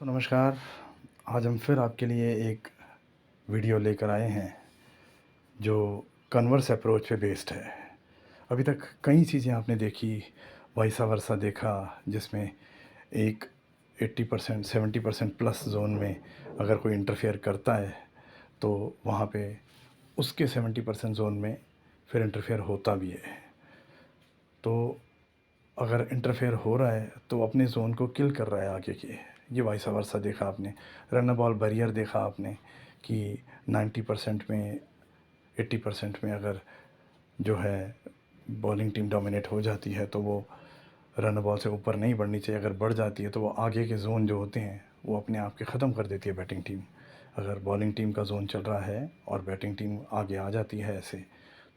तो नमस्कार। आज हम फिर आपके लिए एक वीडियो लेकर आए हैं जो कन्वर्स अप्रोच पे बेस्ड है। अभी तक कई चीज़ें आपने देखी, वाइसा वर्सा देखा, जिसमें एक 80% 70% प्लस ज़ोन में अगर कोई इंटरफेयर करता है तो वहाँ पे उसके 70% ज़ोन में फिर इंटरफेयर होता भी है। तो अगर इंटरफेयर हो रहा है तो अपने ज़ोन को किल कर रहा है आगे के। ये वाइस वर्सा देखा आपने। रन बॉल बैरियर देखा आपने कि 90% में 80% में अगर जो है बॉलिंग टीम डोमिनेट हो जाती है तो वो रन बॉल से ऊपर नहीं बढ़नी चाहिए। अगर बढ़ जाती है तो वो आगे के ज़ोन जो होते हैं वो अपने आप के ख़त्म कर देती है बैटिंग टीम। अगर बॉलिंग टीम का ज़ोन चल रहा है और बैटिंग टीम आगे आ जाती है ऐसे,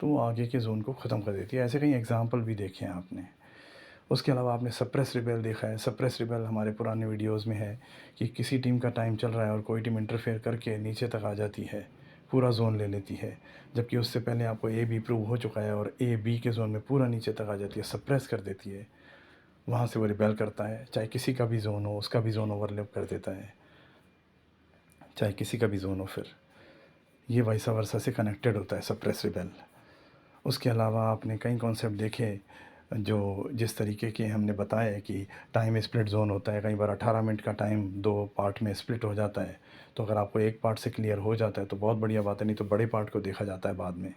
तो वो आगे के ज़ोन को ख़त्म कर देती है। ऐसे कई एग्ज़ाम्पल भी देखे हैं आपने। उसके अलावा आपने सप्रेस रिबेल देखा है। सप्रेस रिबेल हमारे पुराने वीडियोस में है कि किसी टीम का टाइम चल रहा है और कोई टीम इंटरफेयर करके नीचे तक आ जाती है, पूरा ज़ोन ले लेती है, जबकि उससे पहले आपको ए बी प्रूव हो चुका है और ए बी के ज़ोन में पूरा नीचे तक आ जाती है, सप्रेस कर देती है। वहाँ से वो रिबेल करता है, चाहे किसी का भी ज़ोन हो, उसका भी ज़ोन ओवरलैप कर देता है, चाहे किसी का भी ज़ोन हो। फिर ये वाइसा वर्सा से कनेक्टेड होता है सप्रेस रिबेल। उसके अलावा आपने कई कॉन्सेप्ट देखे जो जिस तरीके के हमने बताया कि टाइम स्प्लिट ज़ोन होता है। कई बार 18 मिनट का टाइम 2 पार्ट में स्प्लिट हो जाता है, तो अगर आपको एक पार्ट से क्लियर हो जाता है तो बहुत बढ़िया बात है, नहीं तो बड़े पार्ट को देखा जाता है बाद में।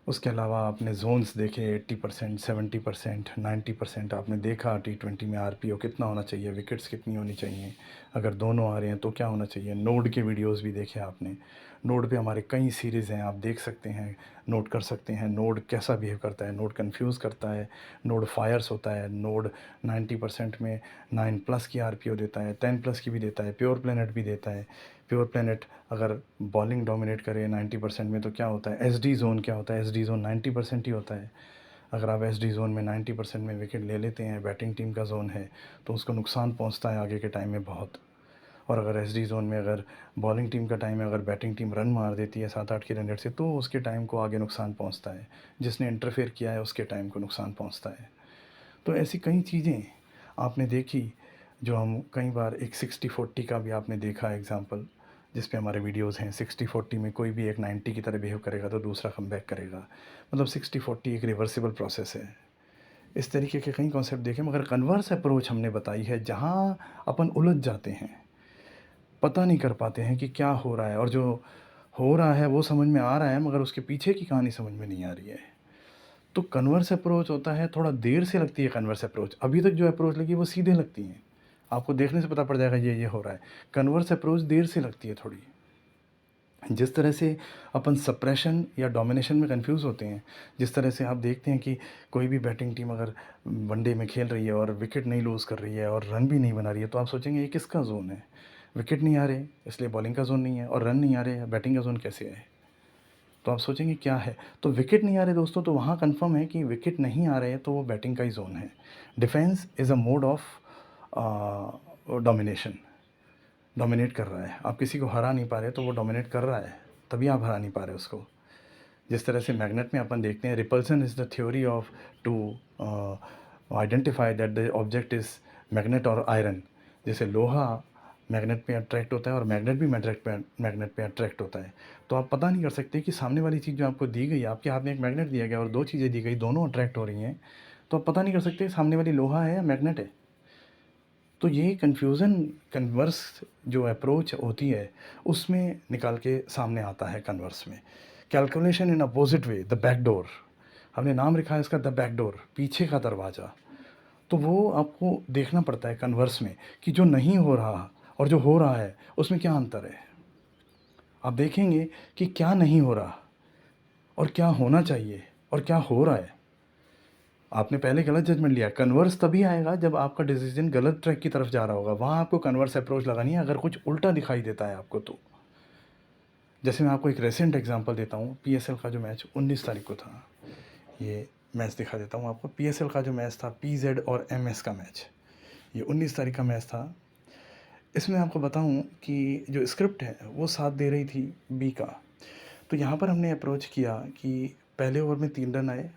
उसके अलावा आपने ज़ोन्स देखे 80%, 70%, 90%। आपने देखा T20 में आरपीओ कितना होना चाहिए, विकेट्स कितनी होनी चाहिए, अगर दोनों आ रहे हैं तो क्या होना चाहिए। नोड के वीडियोस भी देखे आपने। नोड पे हमारे कई सीरीज़ हैं, आप देख सकते हैं, नोट कर सकते हैं नोड कैसा बिहेव करता है। नोड कंफ्यूज करता है, नोड फायर्स होता है, नोड 90% में 9+ की आरपीओ देता है, 10+ की भी देता है, प्योर प्लेनेट भी देता है। प्योर प्लेनेट अगर बॉलिंग डोमिनेट करे 90% में तो क्या होता है। एसडी ज़ोन क्या होता है, एसडी ज़ोन 90% ही होता है। अगर आप एसडी ज़ोन में 90% में विकेट ले लेते हैं, बैटिंग टीम का ज़ोन है, तो उसको नुकसान पहुंचता है आगे के टाइम में बहुत। और अगर एसडी ज़ोन में अगर बॉलिंग टीम का टाइम है, अगर बैटिंग टीम रन मार देती है 7-8 के रन रेट से, तो उसके टाइम को आगे नुकसान पहुंचता है। जिसने इंटरफेयर किया है उसके टाइम को नुकसान पहुंचता है। तो ऐसी कई चीज़ें आपने देखी जो हम कई बार एक 60-40 का भी आपने देखा एग्जांपल, जिस पे हमारे वीडियोस हैं। 60-40 में कोई भी एक 90 की तरह बिहेव करेगा तो दूसरा कमबैक करेगा। मतलब 60-40 एक रिवर्सिबल प्रोसेस है। इस तरीके के कई कॉन्सेप्ट देखे, मगर कन्वर्स अप्रोच हमने बताई है जहाँ अपन उलझ जाते हैं, पता नहीं कर पाते हैं कि क्या हो रहा है, और जो हो रहा है वो समझ में आ रहा है मगर उसके पीछे की कहानी समझ में नहीं आ रही है। तो कन्वर्स अप्रोच होता है, थोड़ा देर से लगती है कन्वर्स अप्रोच। अभी तक जो अप्रोच लगी वो सीधे लगती हैं, आपको देखने से पता पड़ जाएगा ये हो रहा है। कन्वर्स अप्रोच देर से लगती है थोड़ी। जिस तरह से अपन सप्रेशन या डोमिनेशन में कंफ्यूज होते हैं, जिस तरह से आप देखते हैं कि कोई भी बैटिंग टीम अगर वनडे में खेल रही है और विकेट नहीं लूज़ कर रही है और रन भी नहीं बना रही है, तो आप सोचेंगे ये किसका जोन है। विकेट नहीं आ रहे इसलिए बॉलिंग का जोन नहीं है, और रन नहीं आ रहे, बैटिंग का जोन कैसे है। तो आप सोचेंगे क्या है। तो विकेट नहीं आ रहे दोस्तों, तो वहाँ कंफर्म है कि विकेट नहीं आ रहे तो वो बैटिंग का ही जोन है। Defence is a mode of domination. Dominate कर रहा है, आप किसी को हरा नहीं पा रहे तो वो डोमिनेट कर रहा है, तभी आप हरा नहीं पा रहे उसको। जिस तरह से मैग्नेट में अपन देखते हैं, repulsion is the theory of to identify that the object is magnet और आयरन। जैसे लोहा मैग्नेट पे अट्रैक्ट होता है और मैग्नेट भी मैग्नेट पे अट्रैक्ट होता है। तो आप पता नहीं कर सकते कि सामने वाली चीज़ जो आपको दी गई, आपके हाथ में एक मैग्नेट दिया गया और दो चीज़ें दी गई, दोनों अट्रैक्ट हो रही हैं, तो आप पता नहीं कर सकते सामने वाली लोहा है या मैग्नेट है। तो ये कन्फ्यूज़न कन्वर्स जो अप्रोच होती है उसमें निकाल के सामने आता है कन्वर्स में। Calculation in opposite way, the back door. हमने नाम लिखा है इसका द बैक डोर, पीछे का दरवाज़ा। तो वो आपको देखना पड़ता है कन्वर्स में कि जो नहीं हो रहा और जो हो रहा है उसमें क्या अंतर है। आप देखेंगे कि क्या नहीं हो रहा और क्या होना चाहिए और क्या हो रहा है। आपने पहले गलत जजमेंट लिया। कन्वर्स तभी आएगा जब आपका डिसीजन गलत ट्रैक की तरफ जा रहा होगा, वहाँ आपको कन्वर्स अप्रोच लगानी है अगर कुछ उल्टा दिखाई देता है आपको तो। जैसे मैं आपको एक रेसेंट एग्जांपल देता हूँ, पीएसएल का जो मैच 19 तारीख को था, ये मैच दिखा देता हूँ आपको। पीएसएल का जो मैच था, पीजेड और एमएस का मैच, ये 19 तारीख का मैच था। इसमें आपको बताऊँ कि जो स्क्रिप्ट है वो साथ दे रही थी बी का। तो यहाँ पर हमने अप्रोच किया कि पहले ओवर में 3 रन आए,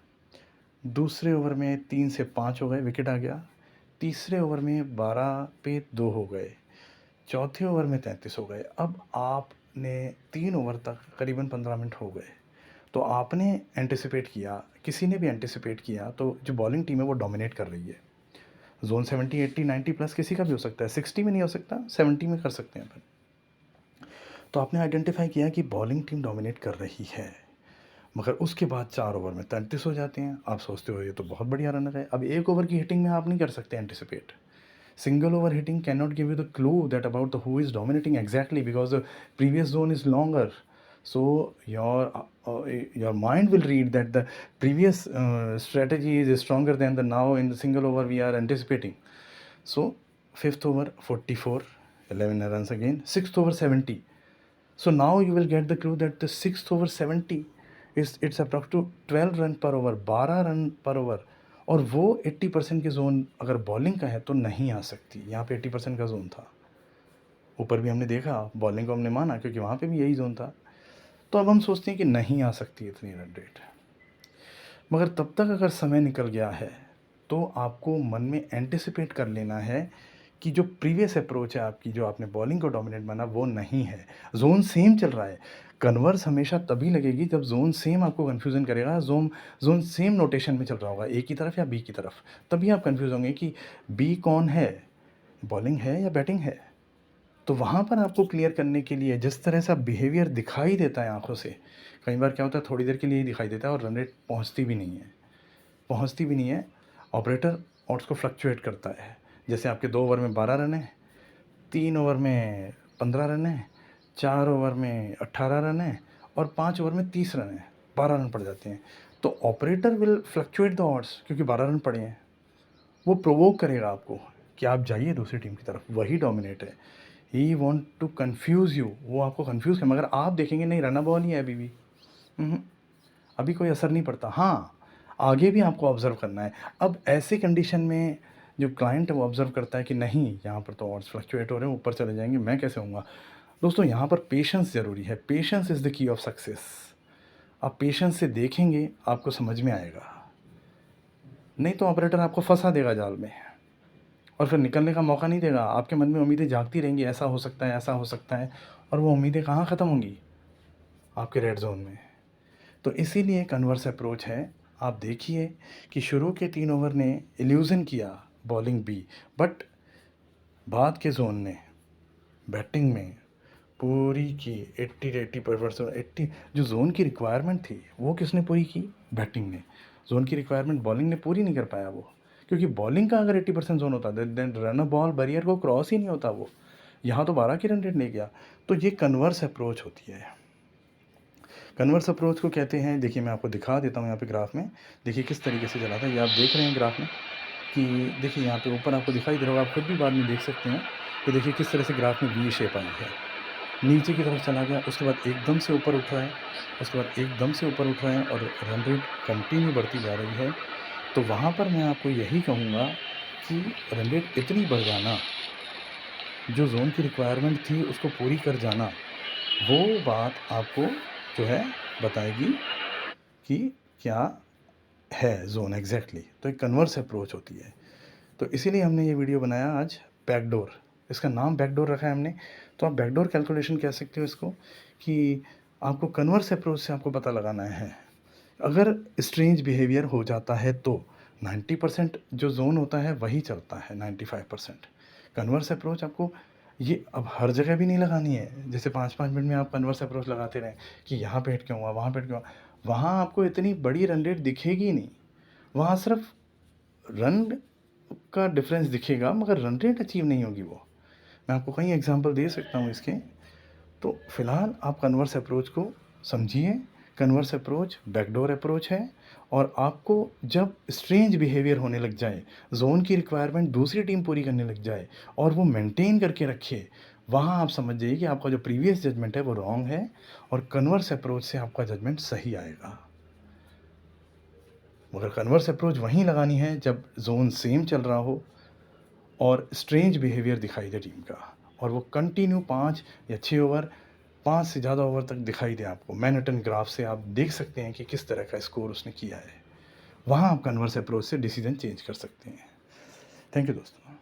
दूसरे ओवर में 3 से 5 हो गए, विकेट आ गया। तीसरे ओवर में 12 पे 2 हो गए, चौथे ओवर में 33 हो गए। अब आपने 3 ओवर तक करीबन 15 मिनट हो गए, तो आपने एंटिसिपेट किया, किसी ने भी एंटिसिपेट किया, तो जो बॉलिंग टीम है वो डोमिनेट कर रही है। ज़ोन 70, 80, 90 प्लस किसी का भी हो सकता है, 60 में नहीं हो सकता, 70 में कर सकते हैं अपन। तो आपने आइडेंटिफाई किया कि बॉलिंग टीम डोमिनेट कर रही है, मगर उसके बाद 4 ओवर में 33 हो जाते हैं। आप सोचते हो ये तो बहुत बढ़िया रनर है। अब 1 ओवर की हिटिंग में आप नहीं कर सकते anticipate. Single over hitting cannot give you the clue that about the who is dominating exactly, because the previous zone is longer. So your mind will read that the previous strategy is stronger than the now in the single over we are anticipating. So fifth over 44, 11 runs again. Sixth over 70. So now you will get the clue that the sixth over 70 is it's approx to 12 run per over, 12 run पर over, और वो 80% के zone अगर bowling का है तो नहीं आ सकती। यहाँ पे 80% का जोन था, ऊपर भी हमने देखा, बॉलिंग को हमने माना क्योंकि वहाँ पे भी यही जोन था। तो अब हम सोचते हैं कि नहीं आ सकती इतनी रन रेट, मगर तब तक अगर समय निकल गया है तो आपको मन में एंटिसिपेट कर लेना है कि जो प्रीवियस अप्रोच है आपकी, जो आपने बॉलिंग को डोमिनेट माना, वो नहीं है। जोन सेम चल रहा है। कन्वर्स हमेशा तभी लगेगी जब जोन सेम आपको कन्फ्यूज़न करेगा, जोन सेम नोटेशन में चल रहा होगा, ए की तरफ या बी की तरफ, तभी आप कन्फ्यूज़ होंगे कि बी कौन है, बॉलिंग है या बैटिंग है। तो वहाँ पर आपको क्लियर करने के लिए जिस तरह से बिहेवियर दिखाई देता है आँखों से, कई बार क्या होता है थोड़ी देर के लिए ही दिखाई देता है और रन रेट पहुँचती भी नहीं है। ऑपरेटर ऑड्स को फ्लक्चुएट करता है। जैसे आपके 2 ओवर में 12 रन है, 3 ओवर में 15 रन है, 4 ओवर में 18 रन है और 5 ओवर में 30 रन है, 12 रन पड़ जाते हैं। तो operator will fluctuate the odds, क्योंकि 12 रन पड़े हैं। वो प्रोवोक करेगा आपको कि आप जाइए दूसरी टीम की तरफ, वही डोमिनेट है। ही वॉन्ट टू कन्फ्यूज़ यू, वो आपको कन्फ्यूज़ कर, मगर आप देखेंगे नहीं रन बॉल ही है अभी भी, अभी कोई असर नहीं पड़ता। हाँ, आगे भी आपको ऑब्ज़र्व करना है। अब ऐसे कंडीशन में जो क्लाइंट है वो ऑब्ज़र्व करता है कि नहीं, यहाँ पर तो ऑड्स फ्लक्चुएट हो रहे हैं, ऊपर चले जाएंगे, मैं कैसे होऊंगा। दोस्तों, यहाँ पर पेशेंस ज़रूरी है। Patience is the key of success. आप पेशेंस से देखेंगे, आपको समझ में आएगा। नहीं तो ऑपरेटर आपको फंसा देगा जाल में और फिर निकलने का मौका नहीं देगा। आपके मन में उम्मीदें जागती रहेंगी, ऐसा हो सकता है, ऐसा हो सकता है, और वो उम्मीदें कहाँ ख़त्म होंगी? आपके रेड जोन में। तो इसीलिए कन्वर्स अप्रोच है। आप देखिए कि शुरू के 3 ओवर ने इल्यूज़न किया बॉलिंग बी, बट बाद के जोन ने बैटिंग में पूरी की 80% 80 जो जोन की रिक्वायरमेंट थी वो किसने पूरी की? बैटिंग ने। जोन की रिक्वायरमेंट बॉलिंग ने पूरी नहीं कर पाया वो, क्योंकि बॉलिंग का अगर 80% जोन होता देन रन बॉल बैरियर को क्रॉस ही नहीं होता वो। यहाँ तो 12 की रन रेट ले गया। तो ये कन्वर्स अप्रोच होती है। कन्वर्स अप्रोच को कहते हैं, देखिए मैं आपको दिखा देता हूँ यहाँ पे ग्राफ में। देखिए किस तरीके से चला था, ये आप देख रहे हैं ग्राफ में कि देखिए यहाँ पे ऊपर आपको दिखाई दे रहा होगा, आप खुद भी बाद में देख सकते हैं कि देखिए किस तरह से ग्राफ में वी शेप आई है। नीचे की तरफ चला गया, उसके बाद एकदम से ऊपर उठ रहा है, उसके बाद एकदम से ऊपर उठ रहा है और रन रेट कंटिन्यू बढ़ती जा रही है। तो वहाँ पर मैं आपको यही कहूँगा कि रन रेट इतनी बढ़ जाना, जो जोन की रिक्वायरमेंट थी उसको पूरी कर जाना, वो बात आपको जो है बताएगी कि क्या है जोन एग्जैक्टली। तो एक कन्वर्स अप्रोच होती है। तो इसीलिए हमने ये वीडियो बनाया आज, बैकडोर। इसका नाम बैकडोर रखा है हमने। तो आप बैकडोर कैलकुलेशन कह सकते हो इसको, कि आपको कन्वर्स अप्रोच से आपको पता लगाना है। अगर स्ट्रेंज बिहेवियर हो जाता है तो 90% जो जोन होता है वही चलता है, 95%। कन्वर्स अप्रोच आपको ये अब हर जगह भी नहीं लगानी है। जैसे 5-5 मिनट में आप कन्वर्स अप्रोच लगाते रहें कि यहाँ पे हिट क्यों हुआ, वहाँ पे हिट क्यों हुआ, वहाँ आपको इतनी बड़ी रन रेट दिखेगी नहीं। वहाँ सिर्फ रन का डिफरेंस दिखेगा, मगर रन रेट अचीव नहीं होगी वो। मैं आपको कई एग्जांपल दे सकता हूँ इसके। तो फ़िलहाल आप कन्वर्स अप्रोच को समझिए। कन्वर्स अप्रोच बैकडोर अप्रोच है, और आपको जब स्ट्रेंज बिहेवियर होने लग जाए, जोन की रिक्वायरमेंट दूसरी टीम पूरी करने लग जाए और वो मेंटेन करके रखे, वहाँ आप समझ जाइए कि आपका जो प्रीवियस जजमेंट है वो रॉन्ग है, और कन्वर्स अप्रोच से आपका जजमेंट सही आएगा। मगर कन्वर्स अप्रोच वहीं लगानी है जब जोन सेम चल रहा हो और स्ट्रेंज बिहेवियर दिखाई दे टीम का, और वो कंटिन्यू 5 या 6 ओवर, 5 से ज़्यादा ओवर तक दिखाई दे आपको। मैनहट्टन ग्राफ से आप देख सकते हैं कि किस तरह का स्कोर उसने किया है। वहाँ आप कन्वर्स अप्रोच से डिसीजन चेंज कर सकते हैं। थैंक यू दोस्तों।